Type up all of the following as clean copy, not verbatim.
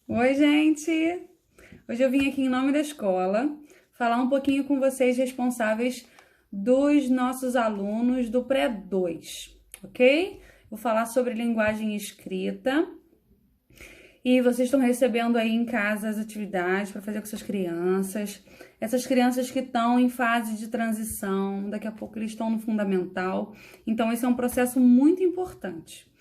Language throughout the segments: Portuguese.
Oi, gente! Hoje eu vim aqui em nome da escola falar um pouquinho com vocês responsáveis dos nossos alunos do Pré-2, ok? Vou falar sobre linguagem escrita e vocês estão recebendo aí em casa as atividades para fazer com suas crianças. Essas crianças que estão em fase de transição, daqui a pouco eles estão no fundamental, então esse é um processo muito importante.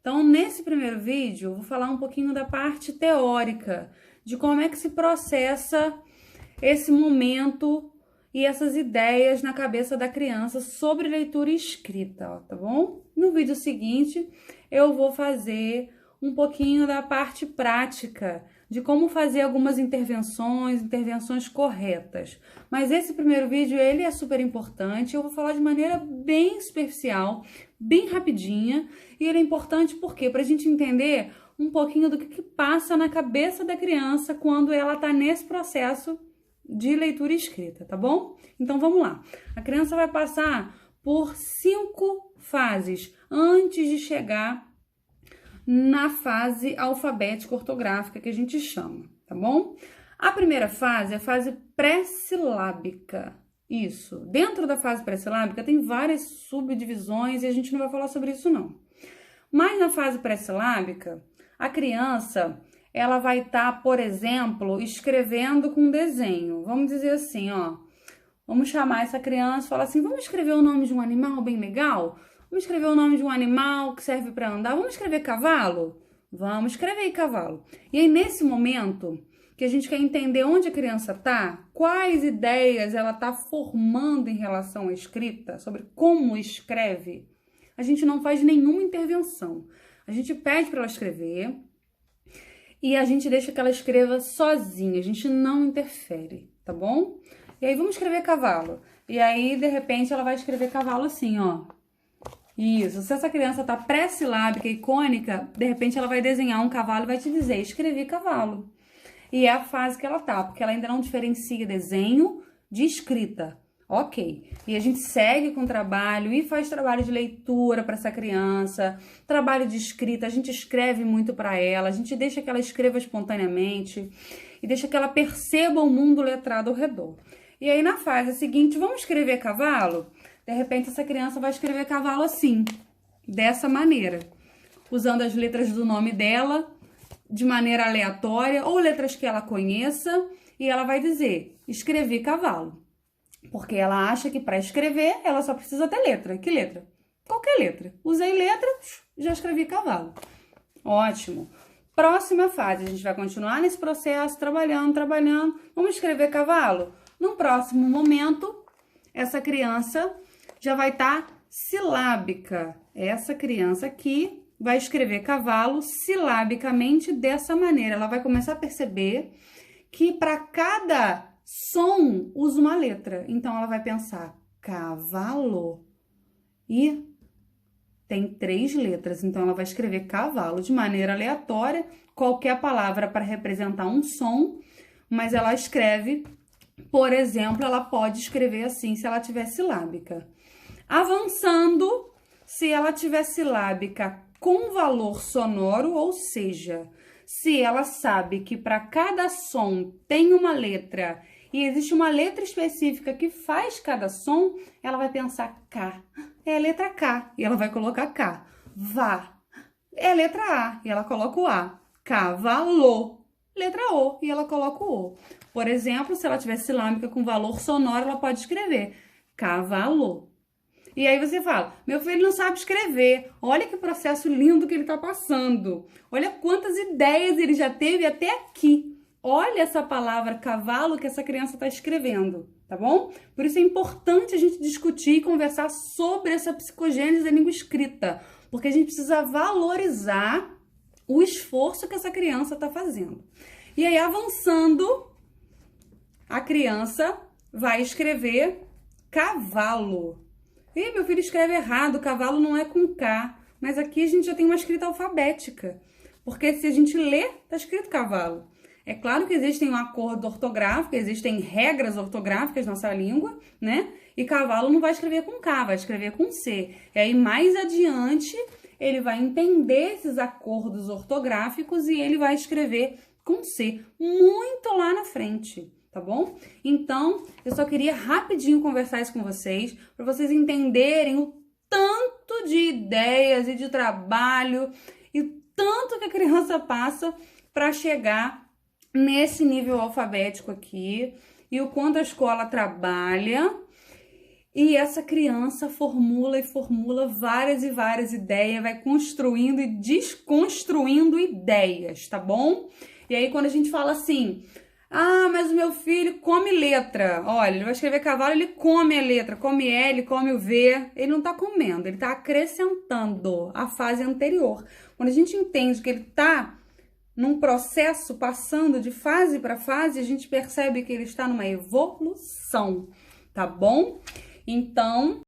Então, nesse primeiro vídeo, eu vou falar um pouquinho da parte teórica, de como é que se processa esse momento e essas ideias na cabeça da criança sobre leitura e escrita, ó, tá bom? No vídeo seguinte, eu vou fazer um pouquinho da parte prática, de como fazer algumas intervenções corretas. Mas esse primeiro vídeo, ele é super importante, eu vou falar de maneira bem superficial, bem rapidinha, e ele é importante porque para a gente entender um pouquinho do que passa na cabeça da criança quando ela está nesse processo de leitura e escrita, tá bom? Então vamos lá. A criança vai passar por 5 fases antes de chegar na fase alfabética ortográfica que a gente chama, tá bom? A primeira fase é a fase pré-silábica. Isso. Dentro da fase pré-silábica tem várias subdivisões e a gente não vai falar sobre isso não. Mas na fase pré-silábica, a criança, ela vai estar, por exemplo, escrevendo com desenho. Vamos dizer assim, ó. Vamos chamar essa criança e falar assim, vamos escrever o nome de um animal bem legal? Vamos escrever o nome de um animal que serve para andar? Vamos escrever cavalo? Vamos escrever aí cavalo. E aí, nesse momento que a gente quer entender onde a criança tá, quais ideias ela tá formando em relação à escrita, sobre como escreve, a gente não faz nenhuma intervenção. A gente pede para ela escrever e a gente deixa que ela escreva sozinha, a gente não interfere, tá bom? E aí vamos escrever cavalo. E aí, de repente, ela vai escrever cavalo assim, ó. Isso, se essa criança tá pré-silábica e cônica, de repente ela vai desenhar um cavalo e vai te dizer, escrevi cavalo. E é a fase que ela tá, porque ela ainda não diferencia desenho de escrita. Ok. E a gente segue com o trabalho e faz trabalho de leitura para essa criança, trabalho de escrita, a gente escreve muito para ela, a gente deixa que ela escreva espontaneamente e deixa que ela perceba o mundo letrado ao redor. E aí na fase seguinte, vamos escrever cavalo? De repente essa criança vai escrever cavalo assim, dessa maneira, usando as letras do nome dela, de maneira aleatória, ou letras que ela conheça, e ela vai dizer, escrevi cavalo. Porque ela acha que para escrever, ela só precisa ter letra. Que letra? Qualquer letra. Usei letra, já escrevi cavalo. Ótimo. Próxima fase, a gente vai continuar nesse processo, trabalhando. Vamos escrever cavalo? No próximo momento, essa criança já vai estar silábica. Essa criança aqui vai escrever cavalo silabicamente dessa maneira. Ela vai começar a perceber que para cada som usa uma letra. Então, ela vai pensar cavalo e tem 3 letras. Então, ela vai escrever cavalo de maneira aleatória, qualquer palavra para representar um som, mas ela escreve, por exemplo, ela pode escrever assim se ela tiver silábica. Avançando, se ela tiver silábica com valor sonoro, ou seja, se ela sabe que para cada som tem uma letra e existe uma letra específica que faz cada som, ela vai pensar K. É a letra K e ela vai colocar K. Vá. É a letra A e ela coloca o A. Cavalo. Letra O e ela coloca o O. Por exemplo, se ela tiver silábica com valor sonoro, ela pode escrever cavalo. E aí você fala, meu filho não sabe escrever, olha que processo lindo que ele está passando, olha quantas ideias ele já teve até aqui, olha essa palavra cavalo que essa criança está escrevendo, tá bom? Por isso é importante a gente discutir e conversar sobre essa psicogênese da língua escrita, porque a gente precisa valorizar o esforço que essa criança está fazendo. E aí, avançando, a criança vai escrever cavalo. Ih, meu filho escreve errado, cavalo não é com K. Mas aqui a gente já tem uma escrita alfabética. Porque se a gente lê, tá escrito cavalo. É claro que existem um acordo ortográfico, existem regras ortográficas na nossa língua, né? E cavalo não vai escrever com K, vai escrever com C. E aí, mais adiante, ele vai entender esses acordos ortográficos e ele vai escrever com C, muito lá na frente, tá bom? Então, eu só queria rapidinho conversar isso com vocês, para vocês entenderem o tanto de ideias e de trabalho e tanto que a criança passa para chegar nesse nível alfabético aqui e o quanto a escola trabalha. E essa criança formula e formula várias e várias ideias, vai construindo e desconstruindo ideias, tá bom? E aí quando a gente fala assim, ah, mas o meu filho come letra. Olha, ele vai escrever cavalo, ele come a letra, come L, come o V. Ele não tá comendo, ele tá acrescentando a fase anterior. Quando a gente entende que ele tá num processo passando de fase para fase, a gente percebe que ele está numa evolução, tá bom? Então,